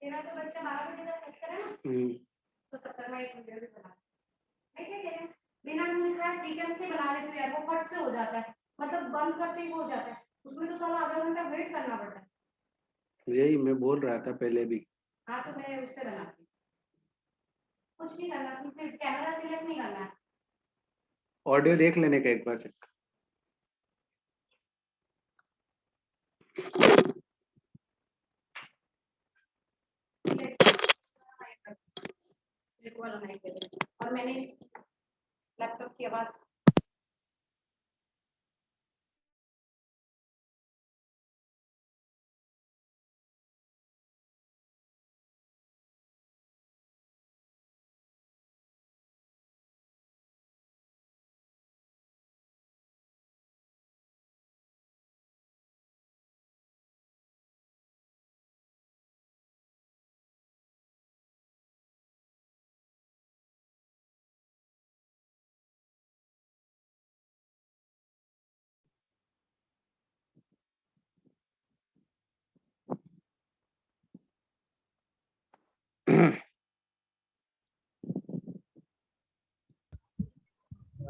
तेरा तो बच्चा 12 बजे तक सेट करे ना, तो तब तक मैं एक वीडियो भी बना, मैं क्या कह रही हूँ, बिना मुझे खास वीकेंड से बना लेती हूँ यार, वो फट से हो जाता है, मतलब बंद करते ही हो जाता है, उसमें तो साला आधा घंटा वेट करना पड़ता है। यही मैं बोल रहा था पहले भी। हाँ तो मैं उससे बनाती हूँ, कुछ नहीं करना, सिर्फ कैमरा सिलेक्ट नहीं करना है। ऑडियो देख लेने का एक बार चेक। और मैंने लैपटॉप की आवाज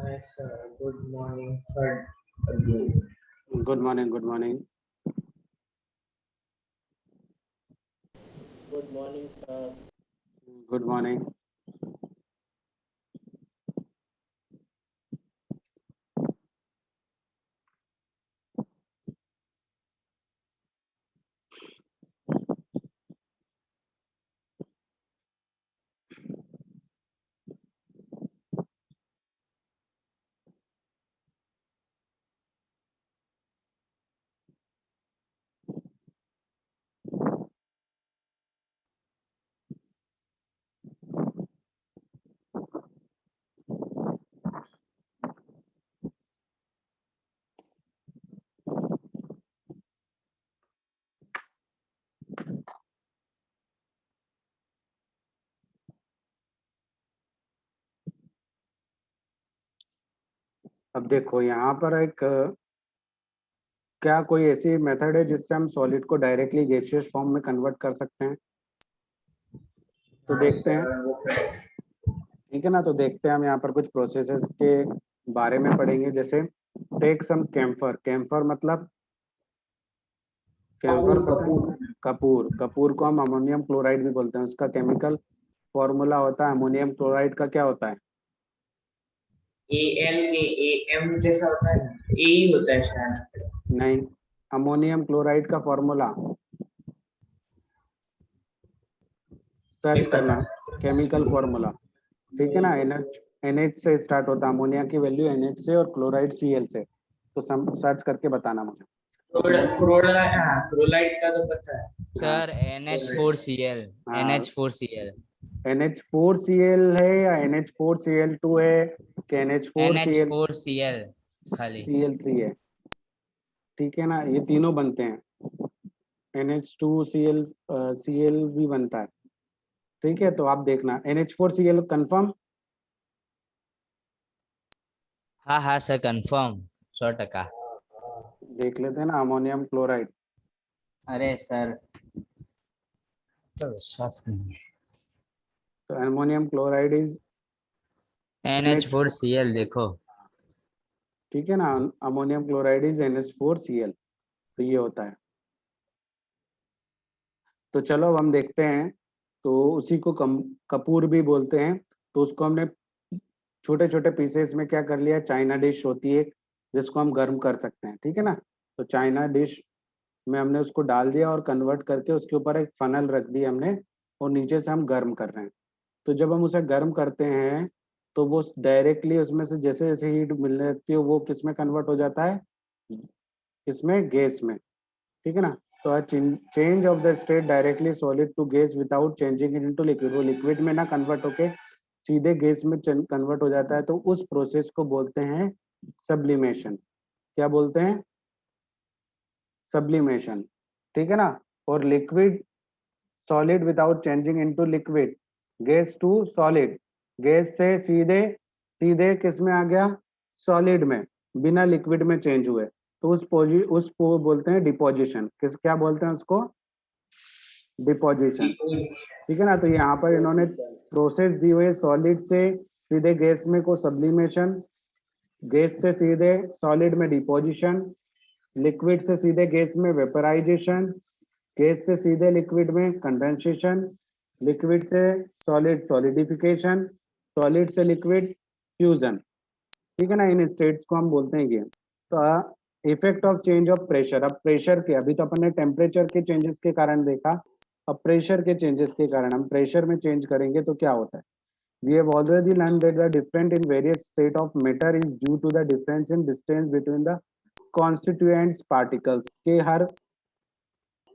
Yes, sir. Good morning, sir. Again. Good morning, good morning. Good morning, sir. Good morning. अब देखो यहाँ पर एक क्या कोई ऐसी मेथड है जिससे हम सॉलिड को डायरेक्टली गैसियस फॉर्म में कन्वर्ट कर सकते हैं? तो देखते हैं, ठीक है ना। तो देखते हैं, हम यहाँ पर कुछ प्रोसेसेस के बारे में पढ़ेंगे। जैसे टेक सम कैम्फर। कैम्फर मतलब कैम्फर पता है? कपूर। कपूर को हम अमोनियम क्लोराइड भी बोलते हैं। उसका केमिकल फॉर्मूला होता है, अमोनियम क्लोराइड का क्या होता है? AL में AM जैसा होता है, A ही होता है शायद। नहीं, अमोनियम क्लोराइड का फॉर्मूला सर्च करना, केमिकल फॉर्मूला, ठीक है ना। NH से स्टार्ट होता है, अमोनिया की वैल्यू NH से और क्लोराइड Cl से। तो सर्च करके बताना मुझे। क्रोलाइट का तो पता है सर NH4Cl। हाँ। NH4Cl। NH4Cl है या NH4Cl2 है कि NH4Cl NH4Cl खाली। Cl3 है, ठीक है ना। ये तीनों बनते हैं। NH2Cl Cl भी बनता है, ठीक है। तो आप देखना NH4Cl कंफर्म। हाँ हाँ सर, कंफर्म 100%। देख लेते हैं ना अमोनियम क्लोराइड। अरे सर तो विश्वास नहीं। तो अमोनियम क्लोराइड इज NH4Cl देखो। ठीक है ना। Ammonium chloride is NH4Cl। तो ये होता है। तो चलो अब हम देखते हैं। तो उसी को कपूर भी बोलते हैं। तो उसको हमने छोटे छोटे पीसेस में क्या कर लिया, चाइना डिश होती है जिसको हम गर्म कर सकते हैं, ठीक है ना। तो चाइना डिश में हमने उसको डाल दिया और कन्वर्ट करके उसके ऊपर एक फनल रख दी हमने, और नीचे से हम गर्म कर रहे हैं। तो जब हम उसे गर्म करते हैं तो वो डायरेक्टली उसमें से जैसे जैसे हीट मिलने लगती है वो किस में कन्वर्ट हो जाता है, इसमें गैस में, ठीक है ना। तो change of the state directly solid to gas without changing it into liquid. वो लिक्विड में ना कन्वर्ट होके सीधे गैस में कन्वर्ट हो जाता है। तो उस प्रोसेस को बोलते हैं सब्लिमेशन। क्या बोलते हैं? सब्लिमेशन, ठीक है ना। और liquid solid without changing into liquid, gas to solid, gas से सीधे सीधे किस में आ गया, सॉलिड में, बिना लिक्विड में चेंज हुए। तो उसको बोलते हैं डिपोजिशन। क्या बोलते हैं उसको? डिपोजिशन, ठीक है ना। तो यहाँ पर इन्होंने प्रोसेस दी हुई है, सॉलिड से सीधे गैस में को सब्लिमेशन, गैस से सीधे सॉलिड में डिपोजिशन, लिक्विड से सीधे गैस में वेपराइजेशन, गैस से सीधे लिक्विड में कंडेंसेशन, लिक्विड से सॉलिड सॉलिडिफिकेशन, सॉलिड से लिक्विड फ्यूजन, ठीक है ना। इन स्टेट्स को हम बोलते हैं ये। तो effect of change of pressure, अब प्रेशर के, अभी तो अपन ने टेम्परेचर के चेंजेस के कारण देखा, अब प्रेशर के चेंजेस के कारण हम प्रेशर में चेंज करेंगे तो क्या होता है। We have already learned that the difference in various state of matter is due to the difference in distance between the constituents particles, के हर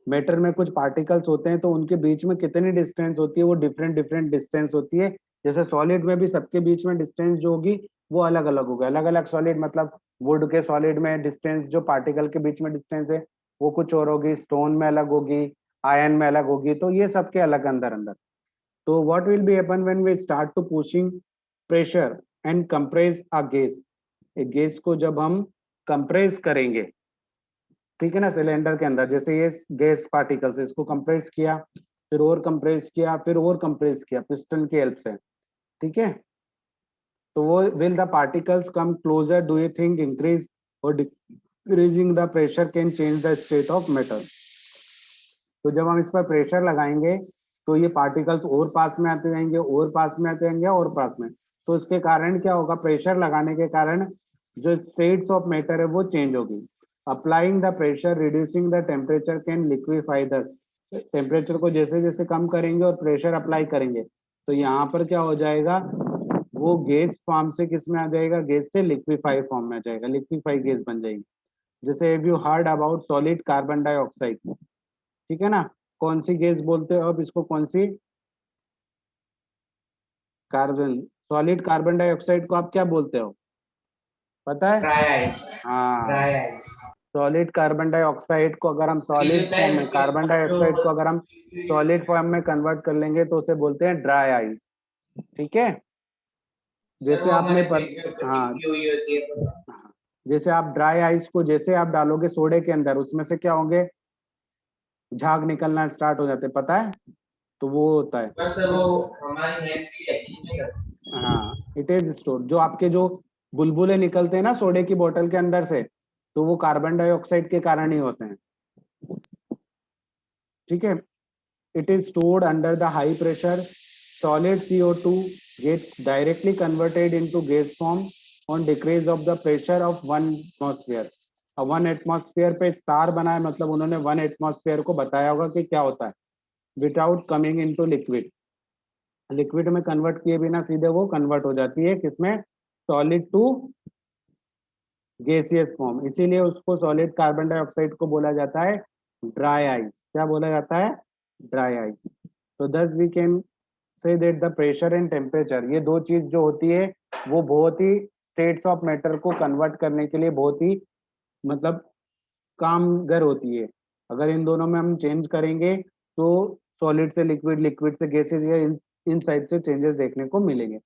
मैटर में कुछ पार्टिकल्स होते हैं तो उनके बीच में कितनी डिस्टेंस होती है, वो डिफरेंट डिफरेंट डिस्टेंस होती है। जैसे सॉलिड में भी सबके बीच में डिस्टेंस जो होगी वो अलग अलग होगी, अलग अलग सॉलिड मतलब वुड के सॉलिड में डिस्टेंस जो पार्टिकल के बीच में डिस्टेंस है वो कुछ और होगी, स्टोन में अलग होगी, आयन में अलग होगी, तो ये सबके अलग अंदर अंदर। तो what will be happen when we start to pushing pressure and compress a gas, एक गैस को जब हम कंप्रेस करेंगे, ठीक है ना, सिलेंडर के अंदर, जैसे ये गैस पार्टिकल्स, इसको कंप्रेस किया, फिर और कंप्रेस किया, फिर और कंप्रेस किया पिस्टन की हेल्प से, ठीक है। तो वो will the particles come closer, do you think increase और decreasing the pressure can change the state of metal. तो जब हम इस पर प्रेशर लगाएंगे तो ये पार्टिकल्स और पास में आते जाएंगे, और पास में आते जाएंगे, और पास में। तो इसके कारण क्या होगा, प्रेशर लगाने के कारण जो स्टेट्स ऑफ मैटर है वो चेंज होगी। Applying the pressure reducing the temperature can liquefy the, temperature को जैसे जैसे कम करेंगे और प्रेशर अप्लाई करेंगे तो यहाँ पर क्या हो जाएगा, वो गैस फॉर्म से किस में आ जाएगा, गैस से लिक्विफाई फॉर्म में आ जाएगा, लिक्विफाई गैस बन जाएगी। जैसे have you heard about solid carbon dioxide, ठीक है ना, कौन सी गैस बोलते हो अब इसको, कौन सी, कार्बन, सॉलिड कार्बन डाइऑक्साइड को आप क्या बोलते हो, पता है? Dry ice. हाँ, Dry ice. Solid carbon dioxide को अगर हम सॉलिड फॉर्म में, कार्बन डाइऑक्साइड को अगर हम सॉलिड फॉर्म में कन्वर्ट कर लेंगे तो उसे बोलते हैं ड्राई आइस, ठीक है। जैसे आपने हाँ, जैसे आप ड्राई आइस को जैसे आप डालोगे सोडे के अंदर, उसमें से क्या होंगे, झाग निकलना स्टार्ट हो जाते, पता है, तो वो होता है। सर वो हमारी हेल्थ के लिए अच्छी नहीं करती। हाँ, इट इज स्टोर, जो आपके जो बुलबुले निकलते हैं ना सोडे की बोतल के अंदर से, तो वो कार्बन डाइऑक्साइड के कारण ही होते हैं, ठीक है। It is stored under the high pressure, solid CO2 gets directly converted into gas form on decrease of the pressure of 1 atmosphere। अब 1 एटमॉस्फेयर पे स्टार बना है, मतलब उन्होंने 1 एटमॉस्फेयर को बताया होगा कि क्या होता है, without coming into liquid, liquid में कन्वर्ट किए बिना सीधे वो कन्वर्ट हो जाती है किसमें, सॉलिड टू गैसियस फॉर्म, इसीलिए उसको सॉलिड कार्बन डाइऑक्साइड को बोला जाता है ड्राई आइस। क्या बोला जाता है, ड्राई आइस। तो दस we can say that the pressure and temperature, ये दो चीज जो होती है वो बहुत ही स्टेट्स ऑफ मैटर को कन्वर्ट करने के लिए बहुत ही मतलब कामगर होती है। अगर इन दोनों में हम चेंज करेंगे तो सॉलिड से लिक्विड, लिक्विड से गैसेज, या इन साइड से चेंजेस देखने को मिलेंगे।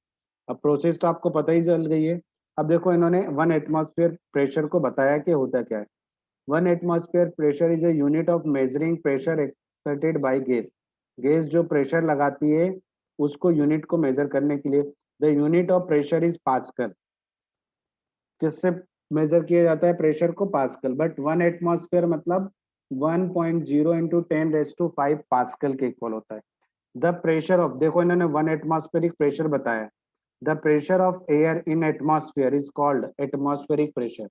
अब प्रोसेस तो आपको पता ही चल गई है। अब देखो इन्होंने 1 एटमॉस्फेयर प्रेशर को बताया कि होता क्या है। 1 atmosphere pressure is a unit of measuring pressure exerted by gas, gas जो प्रेशर लगाती है उसको यूनिट को मेजर करने के लिए, the unit of pressure is pascal, किससे मेजर किया जाता है प्रेशर को, पास्कल। बट 1 एटमॉस्फेयर मतलब 1.0 इंटू 10⁵ पास्कल के इक्वल होता है। द प्रेशर ऑफ, देखो इन्होंने 1 एटमॉस्फेरिक प्रेशर बताया, the pressure of air in atmosphere is called atmospheric pressure.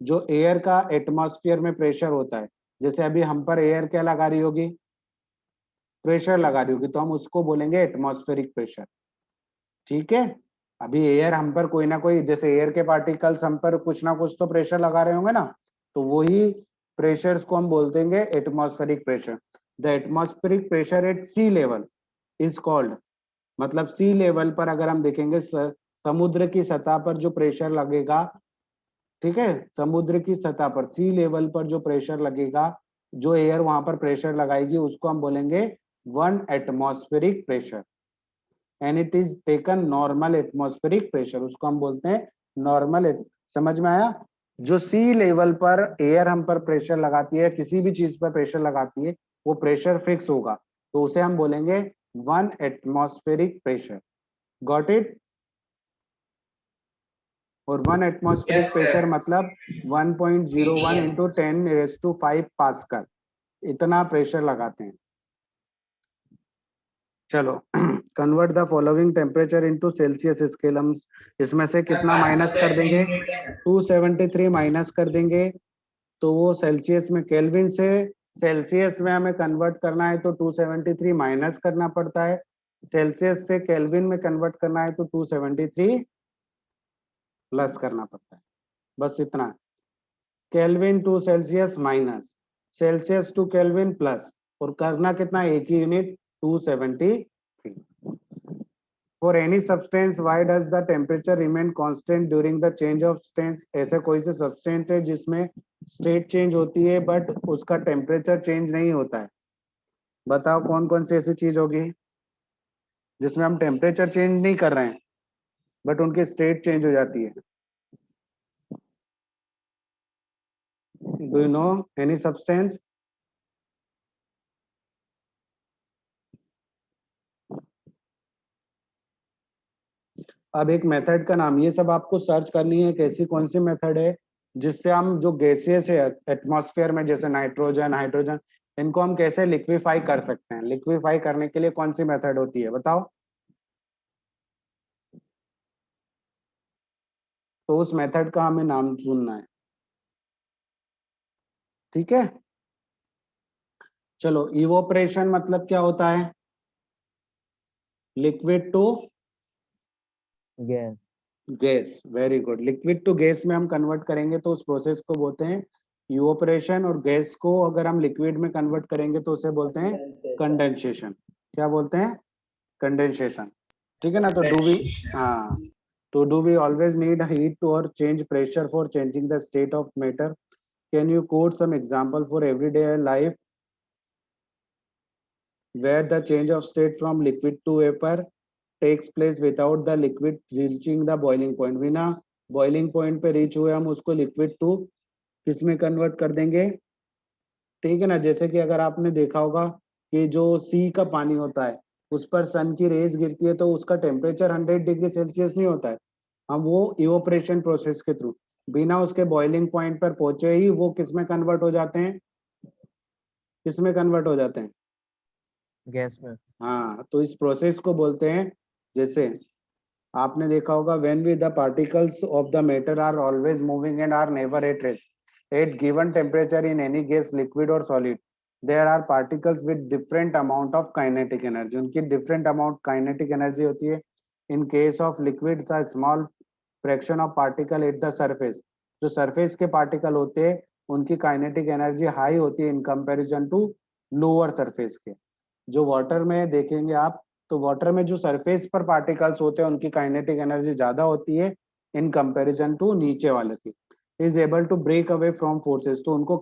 जो एयर का एटमॉस्फेयर में प्रेशर होता है, जैसे अभी हम पर एयर क्या लगा रही होगी, प्रेशर लगा रही होगी, तो हम उसको बोलेंगे एटमॉस्फेरिक प्रेशर, ठीक है। अभी एयर हम पर कोई ना कोई, जैसे एयर के पार्टिकल्स हम पर कुछ ना कुछ तो प्रेशर लगा रहे होंगे ना, तो वही प्रेशर्स को हम बोलते हैं atmospheric pressure. The atmospheric pressure at sea level is called, मतलब सी लेवल पर अगर हम देखेंगे समुद्र की सतह पर जो प्रेशर लगेगा, ठीक है, समुद्र की सतह पर सी लेवल पर जो प्रेशर लगेगा, जो एयर वहां पर प्रेशर लगाएगी उसको हम बोलेंगे 1 atmospheric pressure, and it is taken normal atmospheric pressure, उसको हम बोलते हैं नॉर्मल। समझ में आया? जो सी लेवल पर एयर हम पर प्रेशर लगाती है, किसी भी चीज पर प्रेशर लगाती है, वो प्रेशर फिक्स होगा, तो उसे हम बोलेंगे 1 एटमॉस्फेरिक प्रेशर। Got it? और 1 एटमॉस्फेरिक Yes, sir. प्रेशर मतलब 1.01 PPM. इंटू 10⁵ पास्कल, इतना प्रेशर लगाते हैं। चलो convert the following temperature into Celsius scale. हम इसमें से कितना माइनस कर देंगे? 273 माइनस कर देंगे, तो वो सेल्सियस में, केल्विन से सेल्सियस में हमें कन्वर्ट करना है तो 273 माइनस करना पड़ता है, सेल्सियस से केल्विन में कन्वर्ट करना है तो 273 प्लस करना पड़ता है। बस इतना, kelvin to celsius minus, celsius to kelvin plus, और करना कितना? एक ही unit, 273। For any substance, why does the temperature remain constant during the change of states? ऐसे कोई से सब्सटेंस है जिसमें स्टेट चेंज होती है बट उसका टेम्परेचर चेंज नहीं होता है? बताओ कौन कौन सी ऐसी चीज होगी जिसमें हम टेम्परेचर चेंज नहीं कर रहे हैं बट उनकी स्टेट चेंज हो जाती है? Do you know any substance? अब एक मेथड का नाम, ये सब आपको सर्च करनी है, कैसी कौन सी मेथड है जिससे हम जो गैसेस है एटमॉस्फेयर में, जैसे नाइट्रोजन, हाइड्रोजन, इनको हम कैसे लिक्विफाई कर सकते हैं। लिक्विफाई करने के लिए कौन सी मेथड होती है बताओ? तो उस मेथड का हमें नाम सुनना है, ठीक है? चलो, इवोपरेशन मतलब क्या होता है? Liquid to Yes. Gas. Very good. Liquid to gas में हम कन्वर्ट करेंगे तो उस प्रोसेस को बोलते हैं इवोपरेशन, और गैस को अगर हम लिक्विड में कन्वर्ट करेंगे तो उसे बोलते हैं कंडेंसेशन। क्या बोलते हैं? कंडेंसेशन, ठीक है ना? तो डू वी, हाँ, तो do we always need heat और change pressure for changing the state of matter? Can you quote some example for everyday life where the change of state from liquid to vapor takes place without the liquid reaching the boiling point? बिना boiling point पे reach हुए हम उसको liquid to किस में convert कर देंगे? ठीक है ना? जैसे कि अगर आपने देखा होगा कि जो सी का पानी होता है उस पर सन की रेज गिरती है तो उसका टेम्परेचर 100 डिग्री सेल्सियस नहीं होता है। हम वो इवोपरेशन प्रोसेस के थ्रू बिना उसके बॉइलिंग पॉइंट पर पहुंचे ही वो किस में कन्वर्ट हो जाते हैं? किस में कन्वर्ट हो जाते हैं? Gas में। हाँ, तो इस प्रोसेस को बोलते हैं, जैसे आपने देखा होगा, when we the particles of the matter are always moving and are never at rest at given temperature in any gas, liquid or solid, there are particles with different amount of kinetic energy. उनकी different amount kinetic energy होती है। In case of liquid, the small fraction of particle at the surface, जो surface के particle होते हैं उनकी kinetic energy high होती है in comparison to lower surface के। जो वाटर में देखेंगे आप, तो वाटर में जो सरफेस पर पार्टिकल्स होते हैं उनकी काइनेटिक एनर्जी ज्यादा होती है इन कंपैरिजन टू नीचे वाले की। Is able to break away from forces, तो उनको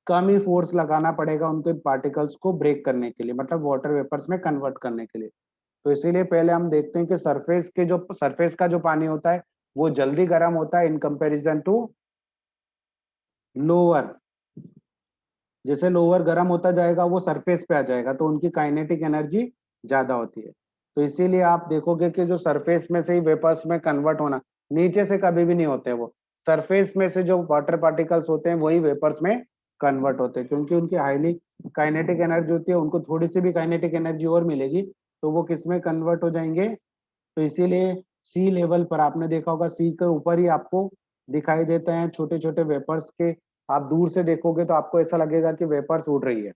कम ही फोर्स लगाना पड़ेगा उनके पार्टिकल्स को ब्रेक करने के लिए, मतलब वाटर वेपर्स में कन्वर्ट करने के लिए। तो इसीलिए पहले हम देखते हैं कि सरफेस का जो पानी होता है वो जल्दी गर्म होता है इन कंपैरिजन टू लोअर। जैसे लोअर गर्म होता जाएगा वो सरफेस पे आ जाएगा तो उनकी काइनेटिक एनर्जी ज्यादा होती है। तो इसीलिए आप देखोगे कि जो सरफेस में से ही वेपर्स में कन्वर्ट होना, नीचे से कभी भी नहीं होते, वो सरफेस में से जो वाटर पार्टिकल्स होते हैं वही वेपर्स में कन्वर्ट होते हैं, क्योंकि उनकी हाईली काइनेटिक एनर्जी होती है। उनको थोड़ी सी भी काइनेटिक एनर्जी और मिलेगी तो वो किस में कन्वर्ट हो जाएंगे? तो इसीलिए सी लेवल पर आपने देखा होगा, सी के ऊपर ही आपको दिखाई देते हैं छोटे छोटे वेपर्स के। आप दूर से देखोगे तो आपको ऐसा लगेगा कि वेपर्स उड़ रही है,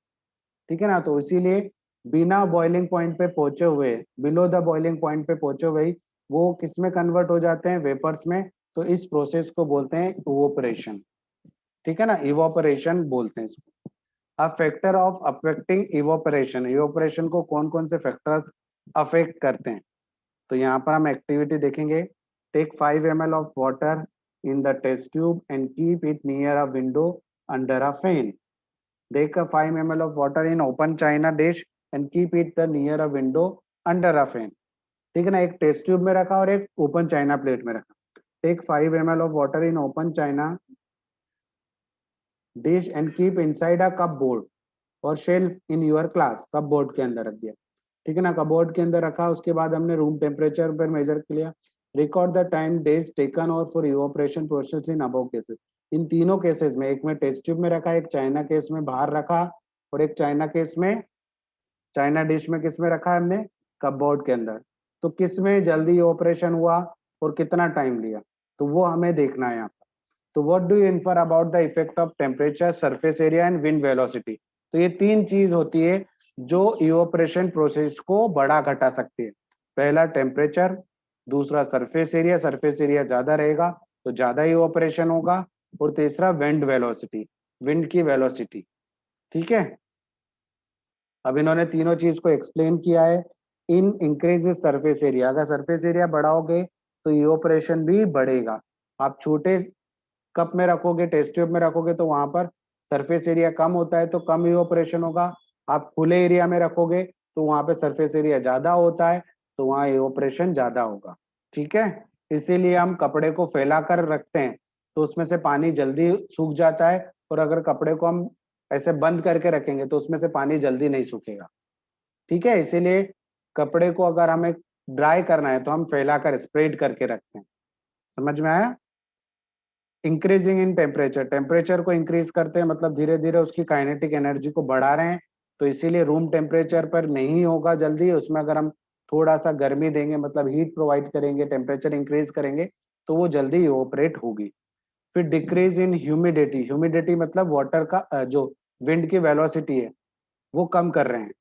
ठीक है ना? तो इसीलिए बिना बॉइलिंग पॉइंट पे पहुंचे हुए, बिलो द बॉइलिंग पॉइंट पे पहुंचे हुए ही वो किस में कन्वर्ट हो जाते हैं? वेपर्स में। तो इस प्रोसेस को बोलते हैं इवोपरेशन, ठीक है ना? इवोपरेशन बोलते हैं इसको। A factor of affecting evaporation, evaporation को कौन कौन से फैक्टर्स अफेक्ट करते हैं? तो यहाँ पर हम एक्टिविटी देखेंगे। Take 5 ml of water in the test tube and keep it near a window under a fan. Take a 5 ml of water in open china dish and keep it the near a window under a fan. ठीक है ना? एक test tube में रखा और एक open China plate में रखा। Take 5 ml of water in open china dish and keep inside a cup board. और shelf in your class, cupboard के अंदर रख दिया, ठीक है ना, कपबोर्ड के अंदर रखा। उसके बाद हमने रूम टेम्परेचर पर मेजर किया। Record the time days taken और for evaporation process in above cases. इन तीनों केसेस में, एक में टेस्ट ट्यूब में रखा, एक चाइना केस में बाहर रखा, और एक चाइना केस में, चाइना डिश में किस में रखा है हमने, कपबोर्ड के अंदर। तो किस में जल्दी ऑपरेशन हुआ और कितना टाइम लिया, तो वो हमें देखना है यहाँ पर। तो what do you infer about the effect of temperature, surface area and wind velocity. तो ये तीन चीज होती है जो इवोपरेशन प्रोसेस को बढ़ा घटा सकती है। पहला टेम्परेचर, दूसरा सरफेस एरिया ज्यादा रहेगा तो ज्यादा इवोपरेशन होगा, और तीसरा विंड वेलोसिटी, विंड की वेलोसिटी, ठीक है। अब इन्होंने तीनों चीज को एक्सप्लेन किया है। इन इंक्रीजेस सरफेस एरिया, अगर सरफेस एरिया बढ़ाओगे तो इवोपरेशन भी बढ़ेगा। आप छोटे कप में रखोगे, टेस्ट ट्यूब में रखोगे तो वहां पर सरफेस एरिया कम होता है तो कम इवोपरेशन होगा। आप खुले एरिया में रखोगे तो वहां पे सरफेस एरिया ज्यादा होता है तो वहां इवोपरेशन ज्यादा होगा, ठीक है। इसीलिए हम कपड़े को फैला कर रखते हैं तो उसमें से पानी जल्दी सूख जाता है, और अगर कपड़े को हम ऐसे बंद करके रखेंगे तो उसमें से पानी जल्दी नहीं सूखेगा, ठीक है। इसीलिए कपड़े को अगर हमें ड्राई करना है तो हम फैलाकर स्प्रेड करके रखते हैं। समझ में आया। इंक्रीजिंग इन टेम्परेचर, टेम्परेचर को इंक्रीज करते हैं मतलब धीरे धीरे उसकी काइनेटिक एनर्जी को बढ़ा रहे हैं, तो इसीलिए रूम टेम्परेचर पर नहीं होगा जल्दी। उसमें अगर हम थोड़ा सा गर्मी देंगे मतलब हीट प्रोवाइड करेंगे, टेम्परेचर इंक्रीज करेंगे तो वो जल्दी इवोपरेट होगी। फिर डिक्रीज इन ह्यूमिडिटी, ह्यूमिडिटी मतलब वाटर का जो विंड की वेलोसिटी है वो कम कर रहे हैं।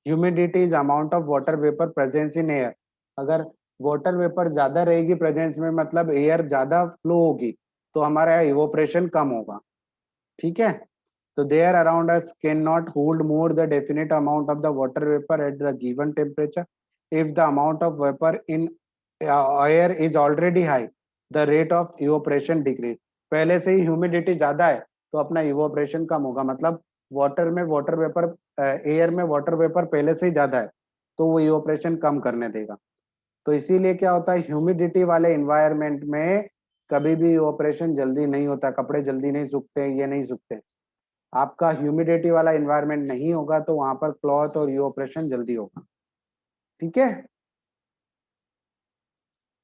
Humidity is amount of water vapour presence in air. अगर वाटर वेपर ज्यादा रहेगी प्रेजेंस में मतलब एयर ज्यादा फ्लो होगी तो हमारा इवोपरेशन कम होगा, ठीक है। तो there around us can not hold more the definite amount of the water vapour at the given temperature. If the amount of vapour in air is already high, the rate of evaporation decrease. पहले से ही humidity ज्यादा है तो अपना evaporation कम होगा, मतलब water में water vapour, air में वाटर वेपर पहले से ही ज्यादा है तो वो इवोपरेशन कम करने देगा। तो इसीलिए क्या होता है, ह्यूमिडिटी वाले इन्वायरमेंट में कभी भी इवोपरेशन जल्दी नहीं होता, कपड़े जल्दी नहीं सूखते, ये नहीं सूखते। आपका ह्यूमिडिटी वाला इन्वायरमेंट नहीं होगा तो वहां पर क्लॉथ और इवोपरेशन जल्दी होगा, ठीक है।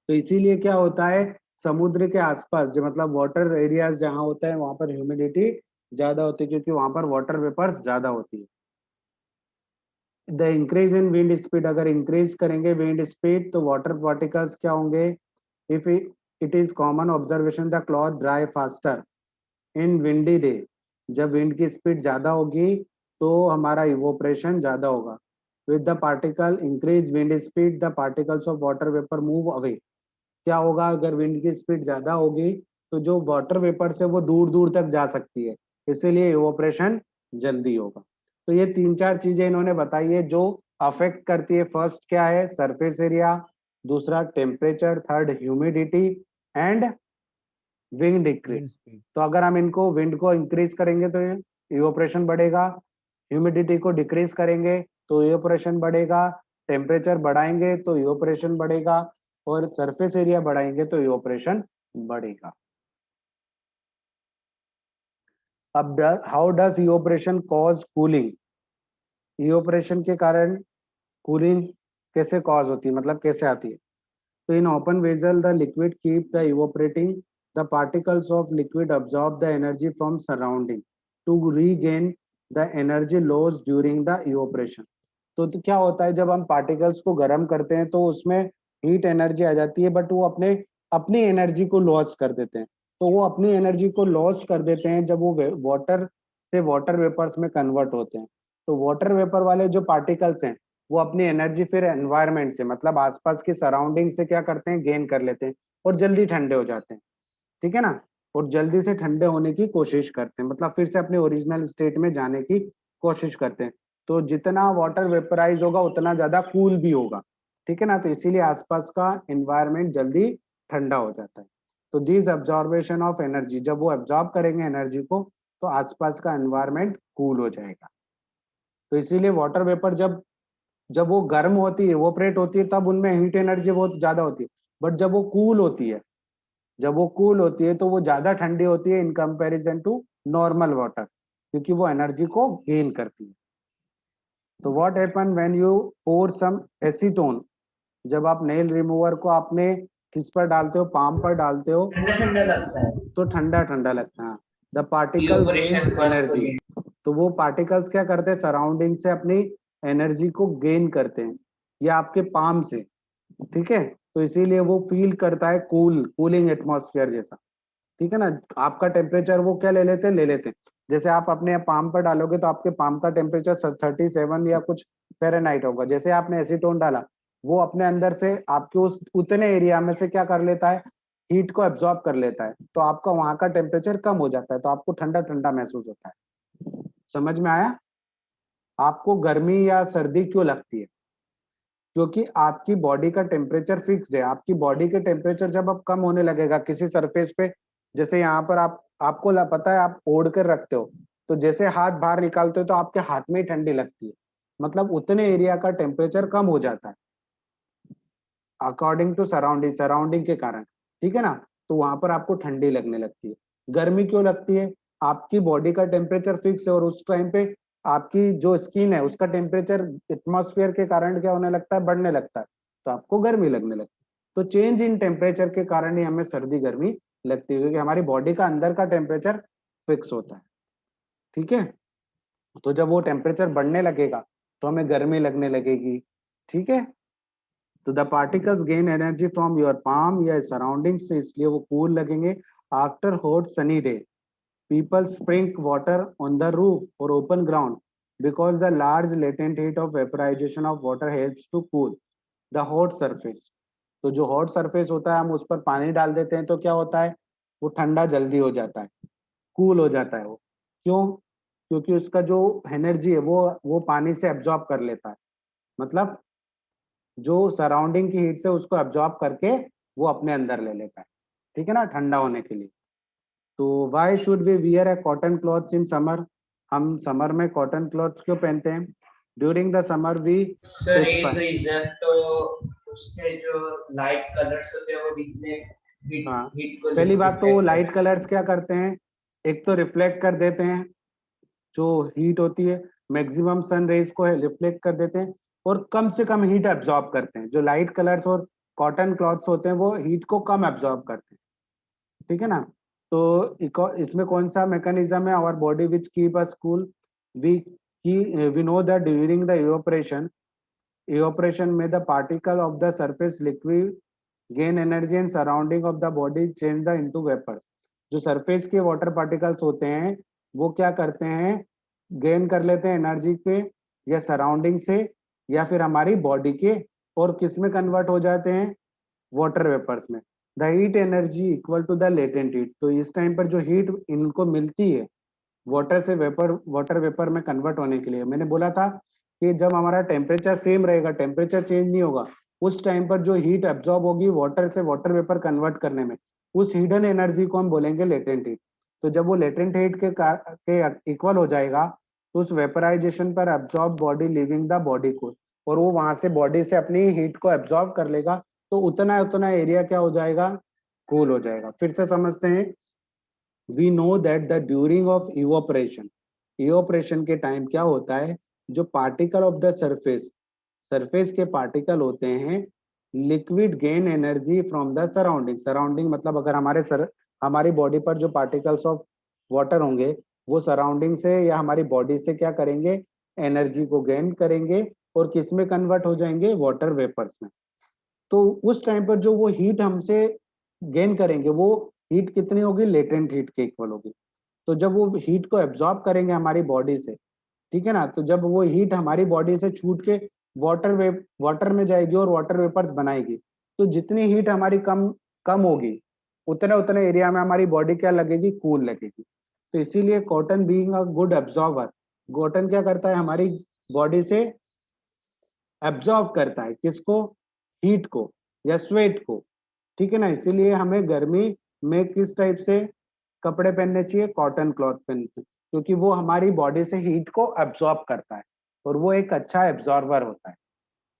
तो इसीलिए क्या होता है, समुद्र के आसपास जो मतलब वाटर एरियाज जहां होता है वहां पर ह्यूमिडिटी ज्यादा होती है क्योंकि वहां पर वाटर वेपर्स ज्यादा होती है। The increase in wind speed, अगर इंक्रीज करेंगे विंड स्पीड तो वाटर पार्टिकल्स क्या होंगे, if it is common observation the cloth dry faster in windy day. जब विंड की स्पीड ज्यादा होगी तो हमारा इवोपरेशन ज्यादा होगा। With the particle increase wind speed the particles of water vapour move away. क्या होगा, अगर विंड की स्पीड ज्यादा होगी तो जो वाटर वेपर से वो दूर दूर तक जा सकती है, इसीलिए इवोपरेशन जल्दी होगा। तो ये तीन चार चीजें इन्होंने बताई है जो अफेक्ट करती है। फर्स्ट क्या है, सरफेस एरिया, दूसरा temperature, third humidity and wind decrease. Wind speed. तो अगर हम इनको विंड को इंक्रीज करेंगे तो इवोपरेशन बढ़ेगा, ह्यूमिडिटी को डिक्रीज करेंगे तो इवोपरेशन बढ़ेगा, टेम्परेचर बढ़ाएंगे तो इवोपरेशन बढ़ेगा, और सरफेस एरिया बढ़ाएंगे तो इवोपरेशन बढ़ेगा। अब how does evaporation cause cooling. Evaporation के कारण कूलिंग कैसे कॉज होती है, मतलब कैसे आती है। तो in open vessel the liquid keep the evaporating, the particles of liquid absorb the energy from surrounding to regain the energy loss during the evaporation. तो क्या होता है, जब हम पार्टिकल्स को गर्म करते हैं तो उसमें हीट एनर्जी आ जाती है बट वो अपनी एनर्जी को लॉस कर देते हैं। तो वो अपनी एनर्जी को लॉस कर देते हैं जब वो वाटर से वाटर वेपर्स में कन्वर्ट होते हैं। तो वाटर वेपर वाले जो पार्टिकल्स हैं वो अपनी एनर्जी फिर एनवायरमेंट से मतलब आसपास की सराउंडिंग से क्या करते हैं, गेन कर लेते हैं और जल्दी ठंडे हो जाते हैं, ठीक है ना। और जल्दी से ठंडे होने की कोशिश करते हैं, मतलब फिर से अपने ओरिजिनल स्टेट में जाने की कोशिश करते हैं। तो जितना वाटर वेपराइज होगा उतना ज्यादा कूल भी होगा, ठीक है ना। तो इसीलिए आसपास का एनवायरमेंट जल्दी ठंडा हो जाता है। तो दिस अब्जॉर्बेशन ऑफ एनर्जी, जब वो एब्जॉर्ब करेंगे एनर्जी को तो आसपास का एनवायरमेंट कूल हो जाएगा। तो इसीलिए वाटर वेपर जब जब वो गर्म होती है, इवोपरेट होती है, तब उनमें हीट एनर्जी बहुत ज्यादा होती है। बट जब वो कूल होती है, जब वो कूल होती है तो वो ज्यादा ठंडी होती है in comparison to normal water. क्योंकि वो एनर्जी को गेन करती है। तो what happen when you pour some acetone, जब आप नेल रिमूवर को आपने किस पर डालते हो, पाम पर डालते हो, ठंडा ठंडा लगता है, तो ठंडा ठंडा लगता है। द पार्टिकल इवोपोरेशन को एनर्जी, तो वो पार्टिकल्स क्या करते हैं, सराउंडिंग से अपनी एनर्जी को गेन करते हैं, या आपके पाम से, ठीक है। तो इसीलिए वो फील करता है कूलिंग एटमॉस्फेयर जैसा, ठीक है ना। आपका टेम्परेचर वो क्या ले लेते हैं। जैसे आप अपने पाम पर डालोगे तो आपके पाम का टेम्परेचर 37 या कुछ फ़ारेनहाइट होगा। जैसे आपने एसीटोन डाला, वो अपने अंदर से आपके उस उतने एरिया में से क्या कर लेता है, हीट को एब्जॉर्ब कर लेता है, तो आपका वहां का टेम्परेचर कम हो जाता है, तो आपको ठंडा ठंडा महसूस होता है। समझ में आया? आपको गर्मी या सर्दी क्यों लगती है? क्योंकि आपकी बॉडी का टेम्परेचर फिक्स्ड है। आपकी बॉडी के टेम्परेचर जब अब कम होने लगेगा किसी सरफेस पे, जैसे यहाँ पर आपको पता है आप ओढ़ कर रखते हो, तो जैसे हाथ बाहर निकालते हो तो आपके हाथ में ही ठंडी लगती है, मतलब उतने एरिया का टेम्परेचर कम हो जाता है अकॉर्डिंग टू सराउंडिंग के कारण, ठीक है ना। तो वहां पर आपको ठंडी लगने लगती है। गर्मी क्यों लगती है? आपकी बॉडी का टेम्परेचर फिक्स है और उस टाइम पे आपकी जो स्किन है उसका टेम्परेचर एटमॉस्फेयर के कारण क्या होने लगता है, बढ़ने लगता है, तो आपको गर्मी लगने लगती है। तो चेंज इन टेम्परेचर के कारण ही हमें सर्दी गर्मी लगती है, क्योंकि हमारी बॉडी का अंदर का टेम्परेचर फिक्स होता है, ठीक है। तो जब वो टेम्परेचर बढ़ने लगेगा तो हमें गर्मी लगने लगेगी, ठीक है। तो the particles gain energy from your palm या सराउंडिंग्स से, इसलिए वो कूल लगेंगे। After hot sunny day people sprinkle water on the roof or open ground because the large latent heat of vaporization of water helps to cool the hot surface. तो जो hot surface होता है हम उस पर पानी डाल देते हैं तो क्या होता है, वो ठंडा जल्दी हो जाता है, कूल हो जाता है वो। क्यों? क्योंकि उसका जो एनर्जी है वो पानी से एब्जॉर्ब कर लेता है, मतलब जो सराउंडिंग की हीट से उसको एब्जॉर्ब करके वो अपने अंदर ले लेता है, ठीक है ना, ठंडा होने के लिए। तो why should we wear a cotton clothes in summer, हम समर में कॉटन क्लॉथ्स क्यों पहनते हैं? During the summer we sir एक रीजन तो उसके जो लाइट कलर्स होते हैं वो दिखने हाँ, हीट को पहली बात तो वो reflect लाइट करते कलर्स क्या करते हैं, एक तो रिफ्लेक्ट कर देते हैं, जो हीट होती है मैक्सिमम सन रेज को रिफ्लेक्ट कर देते हैं और कम से कम हीट एब्जॉर्ब करते हैं। जो लाइट कलर्स और कॉटन क्लॉथ्स होते हैं वो हीट को कम एब्जॉर्ब करते हैं, ठीक है ना। तो इसमें कौन सा मैकेनिज्म है, our body which keep us cool, we know that during the evaporation में the particle of the surface liquid gain energy and surrounding of the body change the into vapors. जो सरफेस के water particles होते हैं वो क्या करते हैं, gain कर लेते हैं एनर्जी के, या सराउंडिंग से या फिर हमारी बॉडी के, और किस में कन्वर्ट हो जाते हैं, वाटर वेपर्स में। The heat energy equal to the latent heat, तो इस टाइम पर जो हीट इनको मिलती है वाटर से वाटर वेपर में कन्वर्ट होने के लिए, मैंने बोला था कि जब हमारा टेम्परेचर सेम रहेगा, टेम्परेचर चेंज नहीं होगा, उस टाइम पर जो हीट एब्जॉर्ब होगी वाटर से वाटर वेपर कन्वर्ट करने में, उस हिडन एनर्जी को हम बोलेंगे लेटेंट हीट। तो जब वो लेटेंट हीट के इक्वल हो जाएगा तो उस वेपराइजेशन पर absorb body living the body को, और वो वहां से बॉडी से अपनी हीट को एब्जॉर्ब कर लेगा, तो उतना उतना एरिया क्या हो जाएगा, कूल हो जाएगा। फिर से समझते हैं। We know that the during of evaporation के टाइम क्या होता है, जो पार्टिकल ऑफ द सरफेस के पार्टिकल होते हैं liquid gain energy from the surrounding मतलब अगर हमारी बॉडी पर जो पार्टिकल्स ऑफ वाटर होंगे वो सराउंडिंग से या हमारी बॉडी से क्या करेंगे, एनर्जी को गेन करेंगे और किस में कन्वर्ट हो जाएंगे, वाटर वेपर्स में। तो उस टाइम पर जो वो हीट हमसे गेन करेंगे वो हीट कितनी होगी, लेटेंट हीट के इक्वल होगी। तो जब वो हीट को एब्जॉर्ब करेंगे हमारी बॉडी से, ठीक है ना, तो जब वो हीट हमारी बॉडी से छूट के वाटर में जाएगी और वाटर वेपर्स बनाएगी, तो जितनी हीट हमारी कम कम होगी उतने उतने एरिया में हमारी बॉडी क्या लगेगी, कूल लगेगी। तो इसीलिए cotton being a good absorber, cotton क्या करता है, हमारी बॉडी से एब्जॉर्ब करता है किसको, हीट को या स्वेट को, ठीक है ना। इसीलिए हमें गर्मी में किस टाइप से कपड़े पहनने चाहिए, कॉटन क्लॉथ पहनने चाहिए, क्योंकि वो हमारी बॉडी से हीट को एब्जॉर्ब करता है और वो एक अच्छा एब्जॉर्बर होता है,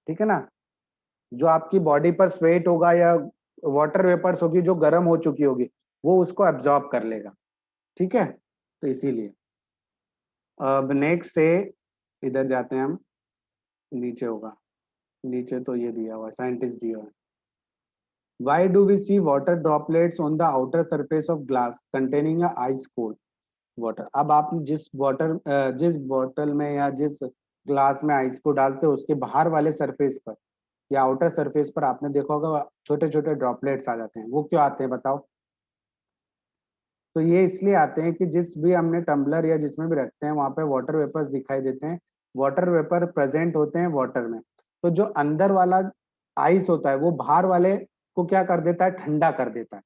ठीक है ना। जो आपकी बॉडी पर स्वेट होगा या वाटर वेपर्स होगी जो गर्म हो चुकी होगी वो उसको एब्जॉर्ब कर लेगा, ठीक है। तो इसीलिए अब नेक्स्ट है, इधर जाते हैं हम, नीचे होगा, नीचे तो ये दिया हुआ है, साइंटिस्ट दिया हुआ है। Why do we see water droplets on the outer surface of glass containing a ice cold water? अब आप जिस बॉटल में या जिस ग्लास में आइस को डालते हो उसके बाहर वाले सरफेस पर या आउटर सरफेस पर आपने देखा होगा छोटे छोटे ड्रॉपलेट्स आ जाते हैं। वो क्यों आते हैं बताओ? तो ये इसलिए आते हैं कि जिस भी हमने टम्बलर या जिसमें भी रखते हैं वहां पे वाटर वेपर्स दिखाई देते हैं। वाटर वेपर प्रेजेंट होते हैं वाटर में, तो जो अंदर वाला आइस होता है वो बाहर वाले को क्या कर देता है? ठंडा कर देता है।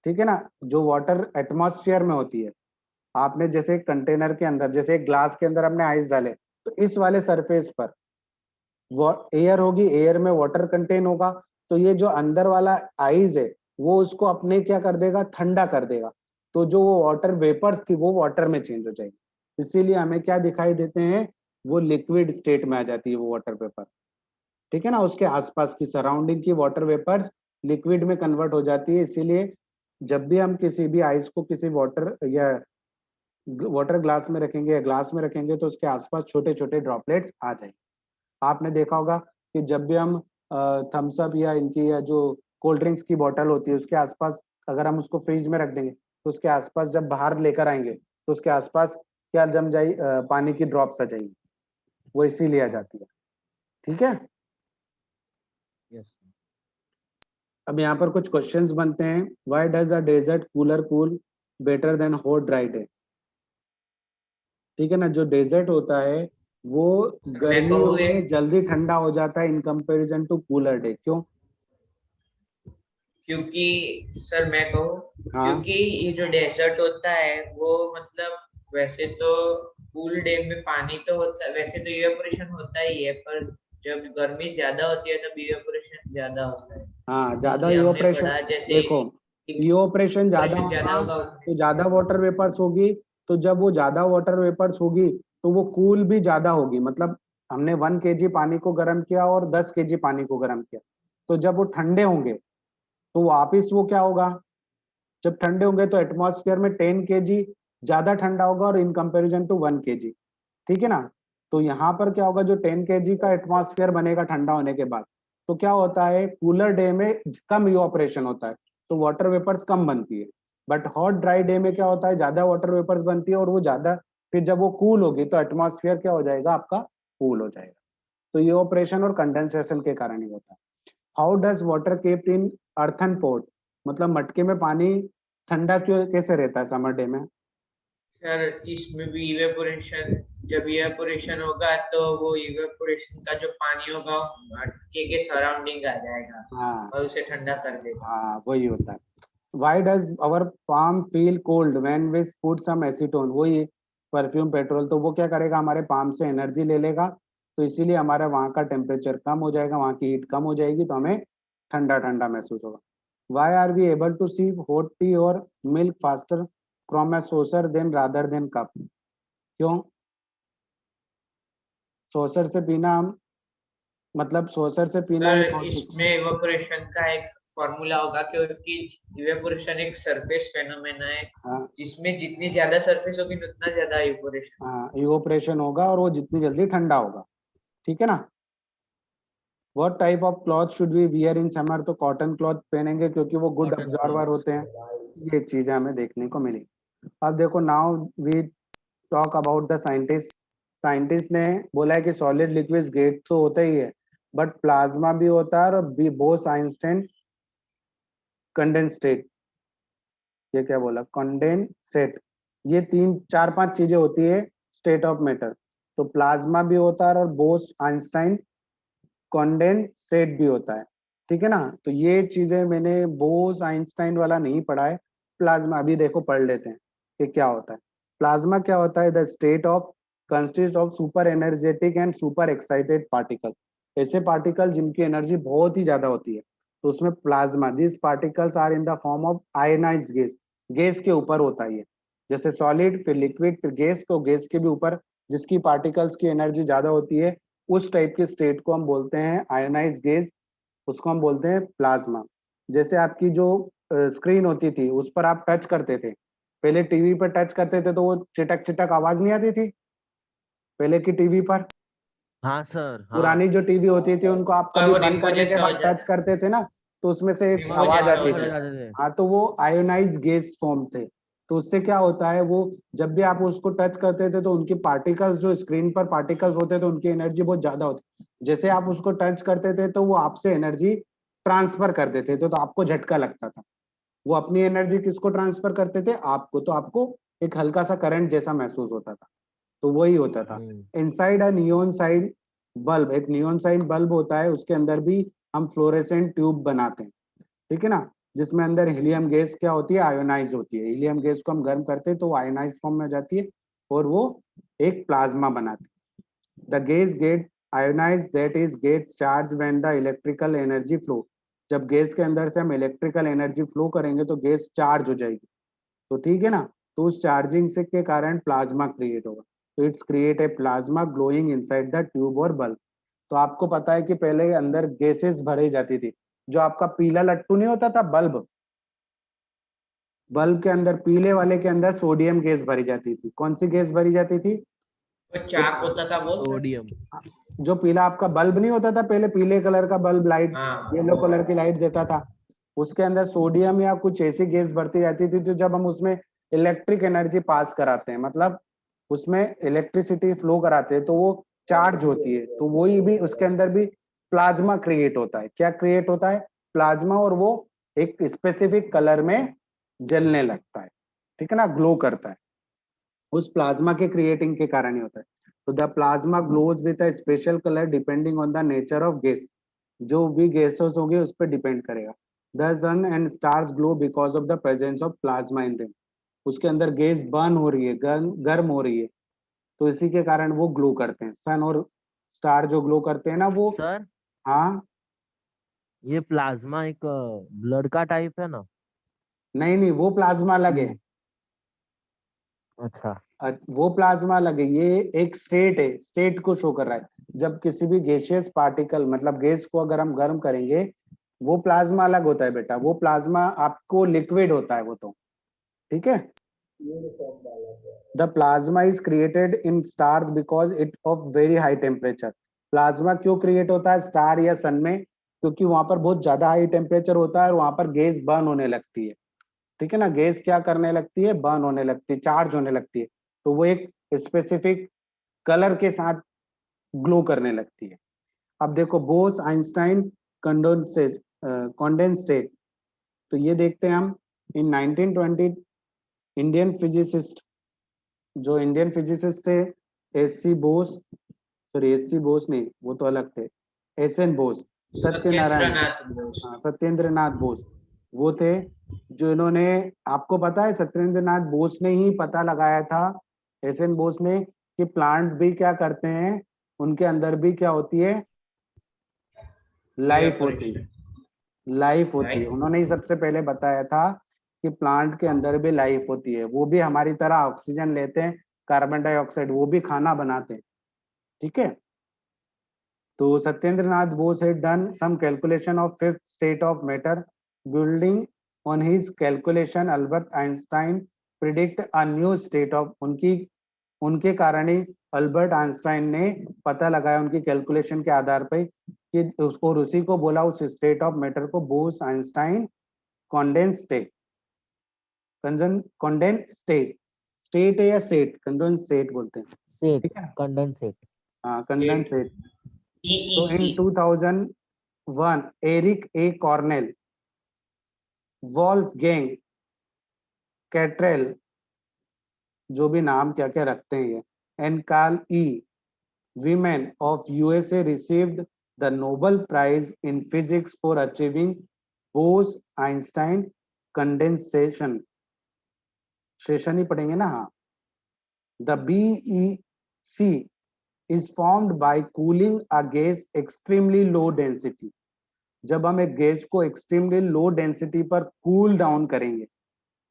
ठीक है ना? जो वाटर एटमॉस्फेयर में होती है, आपने जैसे एक कंटेनर के अंदर, जैसे एक ग्लास के अंदर हमने आइस डाले, तो इस वाले सरफेस पर वो एयर होगी, एयर में वाटर कंटेन होगा, तो ये जो अंदर वाला आइस है वो उसको अपने क्या कर देगा? ठंडा कर देगा। तो जो वो वाटर वेपर्स थी वो वाटर में चेंज हो जाएगी, इसीलिए हमें क्या दिखाई देते हैं? वो लिक्विड स्टेट में आ जाती है वो वाटर वेपर। ठीक है ना? उसके आसपास की सराउंडिंग की वाटर वेपर्स लिक्विड में कन्वर्ट हो जाती है। इसीलिए जब भी हम किसी भी आइस को किसी वाटर या वाटर ग्लास में रखेंगे या ग्लास में रखेंगे तो उसके आसपास छोटे छोटे ड्रॉपलेट्स आ जाएंगे। आपने देखा होगा कि जब भी हम थम्स अप या इनकी या जो कोल्ड ड्रिंक्स की बोतल होती है उसके आसपास अगर हम उसको फ्रीज में रख देंगे तो उसके आसपास जब बाहर लेकर आएंगे तो उसके आसपास क्या जम जाए? पानी की ड्रॉप्स आ जाएंगी, वो इसीलिए आ जाती है। ठीक है? Yes. अब यहाँ पर कुछ क्वेश्चंस बनते हैं। Why does a desert cooler cool better than hot dry day? ठीक है ना? जो डेजर्ट होता है वो मैं गर्मियों कहूँ में जल्दी ठंडा हो जाता है in comparison to cooler day. क्यों? क्योंकि सर मैं कहूँ हाँ क्योंकि ये जो डेजर्ट होता है वो मतलब वैसे तो कूल डे में पानी तो होता है, वैसे तो इवेपोरेशन होता ही है, पर जब गर्मी ज्यादा होती है तब इवेपोरेशन ज्यादा होता है। हाँ, ज्यादा इसलिए हमने इवोपरेशन, पढ़ा जैसे देखो इवोपरेशन ज्यादा इवेपोरेशन ज्यादा होगा होगा। तो ज्यादा वाटर वेपर्स होगी, तो जब वो ज्यादा वाटर वेपर्स होगी तो वो कूल भी ज्यादा होगी। मतलब हमने 1 kg पानी को गर्म किया और 10 kg पानी को गर्म किया, तो जब वो ठंडे होंगे तो वापिस वो क्या होगा? जब ठंडे होंगे तो एटमॉस्फेयर में 10 kg ज्यादा ठंडा होगा और इन कंपेरिजन टू 1 kg। ठीक है ना? तो यहाँ पर क्या होगा? जो 10 kg का एटमॉस्फेयर बनेगा ठंडा होने के बाद, तो क्या होता है? कूलर डे में कम इवोपरेशन होता है तो वाटर वेपर्स कम बनती है। बट हॉट ड्राई डे में क्या होता है? ज्यादा वाटर वेपर्स बनती है और वो ज्यादा, फिर जब वो कूल होगी तो एटमॉस्फेयर क्या हो जाएगा? आपका कूल हो जाएगा। तो ये ऑपरेशन और कंडेंसेशन के कारण ही होता है। How does water kept in earthen pot? मतलब मटके में पानी ठंडा क्यों कैसे रहता है समर डे में? सर इसमें भी इवेपोरेशन, जब इवेपोरेशन होगा तो वो इवेपोरेशन का जो पानी होगा मटके के सराउंडिंग आ जाएगा हाँ और उसे ठंडा कर देगा। हाँ, वही होता है। Why does our palm feel cold when we put some acetone? वही परफ्यूम पेट्रोल, तो वो क्या करेगा? हमारे पाम से एनर्जी ले लेगा, तो इसीलिए हमारा वहाँ का टेम्परेचर कम हो जाएगा, वहाँ की हीट कम हो जाएगी, तो हमें ठंडा ठंडा महसूस होगा। Why are we able to see hot tea or milk faster from a saucer than rather than cup? क्यों? सॉसर से पीना हम, मतलब सॉसर से पीना सर एक और इसमें इवेपोरेशन का एक फॉर्मूला होगा क्योंकि इवेपोरेशन एक सरफेस फेनोमेना है हाँ जिसमें जितनी ज्यादा सरफेस होगी उतना ज्यादा इवेपोरेशन। हाँ, इवोपरेशन होगा और वो जितनी जल्दी ठंडा होगा। ठीक है ना? What type of cloth should we wear in summer? तो कॉटन क्लॉथ पहनेंगे क्योंकि वो गुड कॉटन अब्जॉर्बर क्लॉथ्स। होते हैं। ये चीजें हमें देखने को मिली। अब देखो, now we talk about the scientist. Scientist ने बोला है कि सॉलिड लिक्विड गेट तो होता ही है, बट प्लाज्मा भी होता है और बोस आइंस्टाइन कंडेंसेट। ये क्या बोला? कंडेंसेट। ये 3 4 5 चीजें होती है स्टेट ऑफ मैटर। तो प्लाज्मा भी होता है और बोस आइंस्टाइन कंडेंसेट भी होता है। ठीक है ना? तो ये चीजें मैंने बोस आइंस्टाइन वाला नहीं पढ़ा है। प्लाज्मा अभी देखो पढ़ लेते हैं कि क्या होता है। प्लाज्मा क्या होता है? The state of consist of super energetic and super excited particle. ऐसे पार्टिकल जिनकी एनर्जी बहुत ही ज्यादा होती है, तो उसमें plasma, this particles are in the form of ionised gas. Gas के ऊपर होता है ये, जैसे सॉलिड फिर लिक्विड फिर गैस, तो गैस के भी ऊपर जिसकी पार्टिकल्स की एनर्जी ज्यादा होती है उस टाइप के स्टेट को हम बोलते हैं आयनाइज्ड गैस, उसको हम बोलते हैं प्लाज्मा। जैसे आपकी जो स्क्रीन होती थी उस पर आप टच करते थे, पहले टीवी पर टच करते थे तो वो चिटक चिटक आवाज नहीं आती थी, पहले की टीवी पर हाँ सर, हाँ। पुरानी जो टीवी होती थी उनको आप और कभी वो बंद रिंबो करने के जैसा हो बाद जाता टच करते थे ना, तो उसमें से एक रिंबो आवाज जैसा आती हो थी। जाता थे। हाँ, तो वो आयोनाइज गैस फॉर्म थे। तो उससे क्या होता है, वो जब भी आप उसको टच करते थे तो उनकी पार्टिकल्स, जो स्क्रीन पर पार्टिकल्स होते थे, उनकी एनर्जी बहुत ज्यादा होती। जैसे आप उसको टच करते थे तो वो आपसे एनर्जी ट्रांसफर कर देते थे, तो आपको झटका लगता था। वो अपनी एनर्जी किसको ट्रांसफर करते थे? आपको। तो आपको एक हल्का सा करंट जैसा महसूस होता था। तो वही होता था। Inside a neon side bulb, एक नियोन साइड बल्ब होता है, उसके अंदर भी हम फ्लोरेसेंट ट्यूब बनाते हैं, ठीक है ना, जिसमें अंदर हीलियम गैस क्या होती है? आयोनाइज होती है। हीलियम गैस को हम गर्म करते हैं तो आयोनाइज फॉर्म में जाती है और वो एक प्लाज्मा बनाती है। The gas get ionise, that is get charge when the electrical energy flow. जब गैस के अंदर से हम इलेक्ट्रिकल एनर्जी फ्लो करेंगे तो गैस चार्ज हो जाएगी, तो ठीक है ना। तो उस चार्जिंग से के कारण प्लाज्मा क्रिएट होगा। तो it's create a plasma glowing inside the tube और बल्ब। तो आपको पता है कि पहले अंदर गैसेस भरी जाती थी। जो आपका पीला लट्टू नहीं होता था, बल्ब, बल्ब के अंदर पीले वाले के अंदर सोडियम गैस भरी जाती थी। कौन सी गैस भरी जाती थी? वो चाक होता था वो सर। सोडियम। जो पीला आपका बल्ब नहीं होता था पहले, पीले कलर का बल्ब, लाइट हाँ येलो कलर की लाइट देता था, उसके अंदर सोडियम या कुछ ऐसी गैस भरती जाती थी, जो जब हम उसमें इलेक्ट्रिक एनर्जी पास कराते हैं, मतलब उसमें इलेक्ट्रिसिटी फ्लो कराते हैं, तो वो चार्ज होती है। तो वही भी उसके अंदर भी प्लाज्मा क्रिएट होता है। क्या क्रिएट होता है? प्लाज्मा। और वो एक स्पेसिफिक कलर में जलने लगता है, ठीक है ना, ग्लो करता है। उस प्लाज्मा के क्रिएटिंग के कारण ही होता है। तो the plasma glows with a special colour depending on the nature of gas. जो भी गैसेस होंगे उस पर डिपेंड करेगा। The sun and stars glow because of the presence of plasma in them. उसके अंदर गैस बर्न हो रही है, गर्म हो रही है, तो इसी के कारण वो ग्लो करते हैं। सन और स्टार जो ग्लो करते हैं ना वो। सर, हाँ, ये प्लाज्मा एक ब्लड का टाइप है ना? नहीं नहीं, वो प्लाज्मा अलग है। अच्छा। वो प्लाज्मा अलग है, ये एक स्टेट है, स्टेट को शो कर रहा है। जब किसी भी गैसियस पार्टिकल, मतलब गैस को अगर हम गर्म करेंगे, वो प्लाज्मा अलग होता है बेटा। वो प्लाज्मा आपको लिक्विड होता है वो, तो ठीक है। The plasma is created in stars because it of very high temperature. Plasma क्यों क्रिएट होता है स्टार या सन में? क्योंकि वहां पर बहुत ज्यादा हाई टेम्परेचर होता है और वहां पर गैस बर्न होने लगती है, ठीक है ना। गैस क्या करने लगती है? बर्न होने लगती है, चार्ज होने लगती है। तो वो एक स्पेसिफिक कलर के साथ ग्लो करने लगती है। अब देखो, बोस आइंस्टाइन कॉन्डेंसेट। तो ये देखते हैं हम। इन 1920 इंडियन फिजिसिस्ट, जो इंडियन फिजिसिस्ट थे, S C Bose, sorry S C Bose नहीं, वो तो अलग थे, एस एन बोस, सत्यनारायण, सत्येंद्रनाथ बोस। हाँ, सत्येंद्र नाथ बोस, वो थे जो इन्होंने, आपको पता है सत्येंद्र नाथ बोस ने ही पता लगाया था, एस एन बोस ने, कि प्लांट भी क्या करते हैं, उनके अंदर भी क्या होती है? लाइफ होती है। लाइफ होती है। Life? उन्होंने ही सबसे पहले बताया था कि प्लांट के अंदर भी लाइफ होती है। वो भी हमारी तरह ऑक्सीजन लेते हैं, कार्बन डाइऑक्साइड, वो भी खाना बनाते हैं, ठीक है। तो Satyendra Nath Bose had done some calculation of fifth state of matter. Building on his calculation, Albert Einstein predict a new state of, उनके कारण ही अल्बर्ट आइंस्टाइन ने पता लगाया उनकी कैलकुलेशन के आधार पर कि उसको, उसी को बोला उस स्टेट ऑफ मैटर को Bose Einstein condense state. Condense state, state है या सेट? कंडेंस स्टेट बोलते हैं, सेट, ठीक है। कंडेंसेट। हाँ, कंडेंस स्टेट। तो EEC। In 2001 Eric A Cornell, Wolfgang Ketterle, जो भी नाम क्या क्या रखते हैं ये, and Carl E Wieman of USA received the Nobel Prize in physics for achieving Bose Einstein condensation. Session ही पढ़ेंगे ना, हाँ। The BEC is formed by cooling a gas extremely low density. जब हम एक गैस को एक्सट्रीमली लो डेंसिटी पर cool down करेंगे,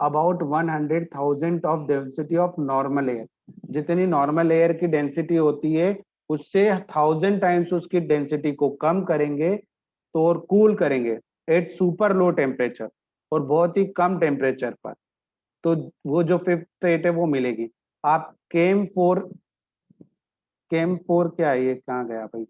about 100,000 of density of normal air, जितनी नॉर्मल एयर की डेंसिटी होती है उससे 1000 टाइम्स उसकी डेंसिटी को कम करेंगे, तो और कूल करेंगे एट सुपर लो टेम्परेचर, और बहुत ही कम टेम्परेचर पर, तो वो जो फिफ्थ स्टेट है वो मिलेगी। आप केम फॉर केम 4 क्या है, ये कहाँ गया भाई?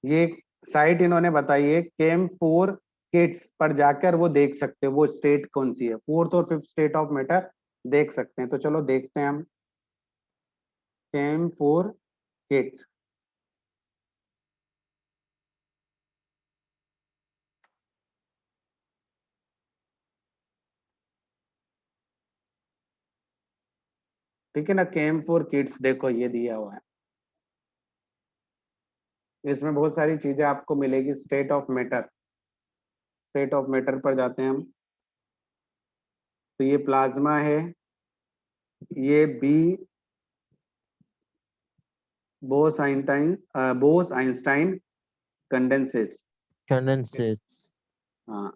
ये साइट इन्होंने बताई है, केम 4 किट्स पर जाकर वो देख सकते हैं वो स्टेट कौन सी है, 4th और 5th स्टेट ऑफ मैटर देख सकते हैं। तो चलो देखते हैं हम केम 4 किट्स। ठीक है ना, केम 4 किट्स देखो ये दिया हुआ है, इसमें बहुत सारी चीजें आपको मिलेगी। State of matter, state of matter पर जाते हैं हम, तो ये प्लाज्मा है, ये B Bose Einstein condensate. Condensate. हाँ,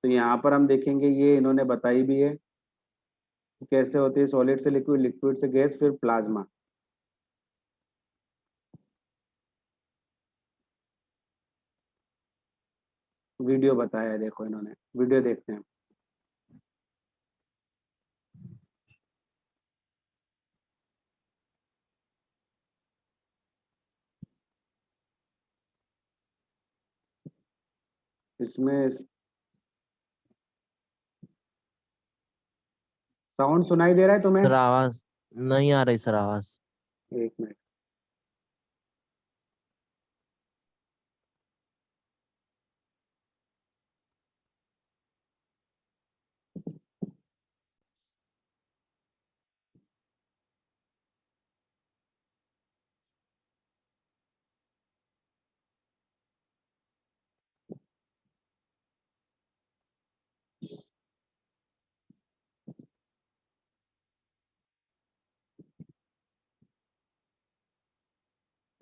तो यहाँ पर हम देखेंगे ये इन्होंने बताई भी है कि कैसे होती है, सॉलिड से लिक्विड, लिक्विड से गैस, फिर प्लाज्मा। वीडियो बताया है, देखो इन्होंने वीडियो देखते हैं। इसमें साउंड सुनाई दे रहा है तुम्हें? सर आवाज नहीं आ रही सर, आवाज। एक मिनट।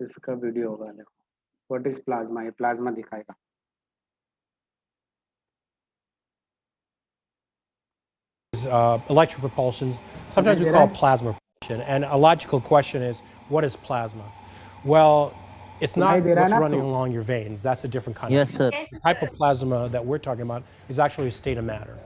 इसका वीडियो होगा, देखो व्हाट इज प्लाज्मा, ये प्लाज्मा दिखाएगा। Electric propulsion. Sometimes we call it plasma propulsion. And a logical question is, what is plasma? Well, it's not what's running along your veins. That's a different kind Yes, of sir. The type of plasma that we're talking about is actually a state of matter.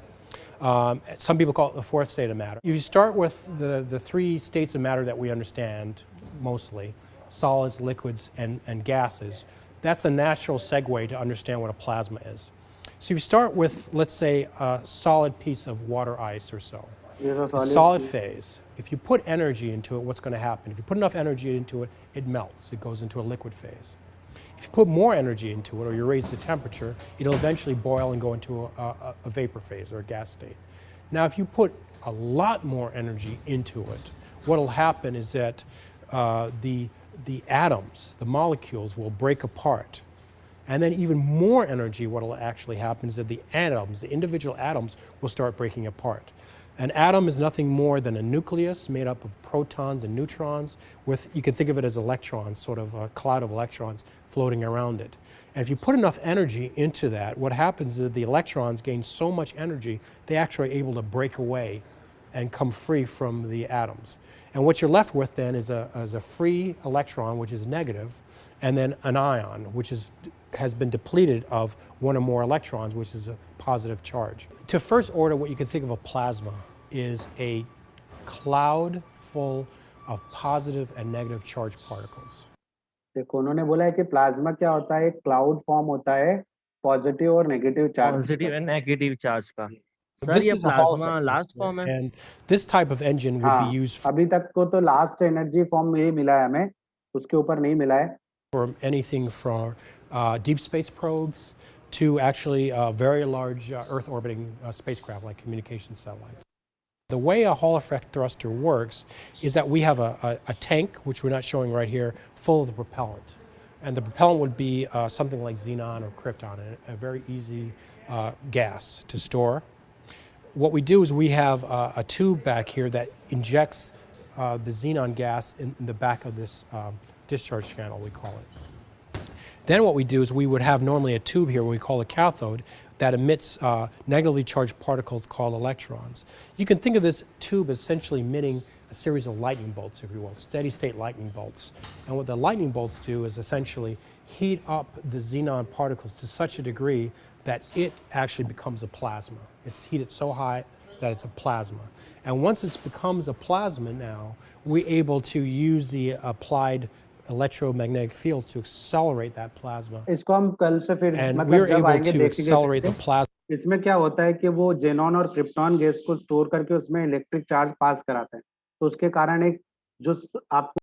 Some people call it the fourth state of matter. If you start with the three states of matter that we understand mostly, solids, liquids, and gases, that's a natural segue to understand what a plasma is. So if you start with, let's say, a solid piece of water ice or so, the solid phase, if you put energy into it, what's going to happen? If you put enough energy into it, it melts. It goes into a liquid phase. If you put more energy into it, or you raise the temperature, it'll eventually boil and go into a vapor phase or a gas state. Now, if you put a lot more energy into it, what'll happen is that the atoms, the molecules, will break apart. And then even more energy, what will actually happen is that the atoms, the individual atoms, will start breaking apart. An atom is nothing more than a nucleus made up of protons and neutrons with, you can think of it as electrons, sort of a cloud of electrons floating around it. And if you put enough energy into that, what happens is that the electrons gain so much energy, they actually are able to break away and come free from the atoms. And what you're left with then is a free electron, which is negative, and then an ion, which has been depleted of one or more electrons, which is a positive charge. To first order, what you can think of a plasma is a cloud full of positive and negative charged particles. देखो उन्होंने बोला है कि plasma क्या होता है, cloud form होता है पॉजिटिव और negative charge, positive and negative charge का। सर This ये is a Hall plasma effect last cluster, form है। and this type of engine would be used अभी तक को तो लास्ट एनर्जी फॉर्म ये मिला है हमें, उसके ऊपर नहीं मिला है। for anything from deep space probes to actually very large Earth orbiting spacecraft like communication satellites. The way a Hall effect thruster works is that we have a tank, which we're not showing right here, full of the propellant. And the propellant would be something like xenon or krypton, a very easy gas to store. What we do is we have a tube back here that injects the xenon gas in the back of this discharge channel, we call it. Then what we do is we would have normally a tube here, what we call a cathode, that emits negatively charged particles called electrons. You can think of this tube essentially emitting a series of lightning bolts, if you will, steady state lightning bolts. And what the lightning bolts do is essentially heat up the xenon particles to such a degree that it actually becomes a plasma. It's heated so high that it's a plasma. And once it becomes a plasma now, we're able to use the applied electromagnetic fields to accelerate that plasma. इसको हम कल से फिर And मतलब we're जब able आएंगे to देखेंगे accelerate the कैसे। plasma. इसमें क्या होता है कि वो जेनॉन और क्रिप्टॉन गैस को स्टोर करके उसमें इलेक्ट्रिक चार्ज पास कराते हैं, तो उसके कारण एक जो आपको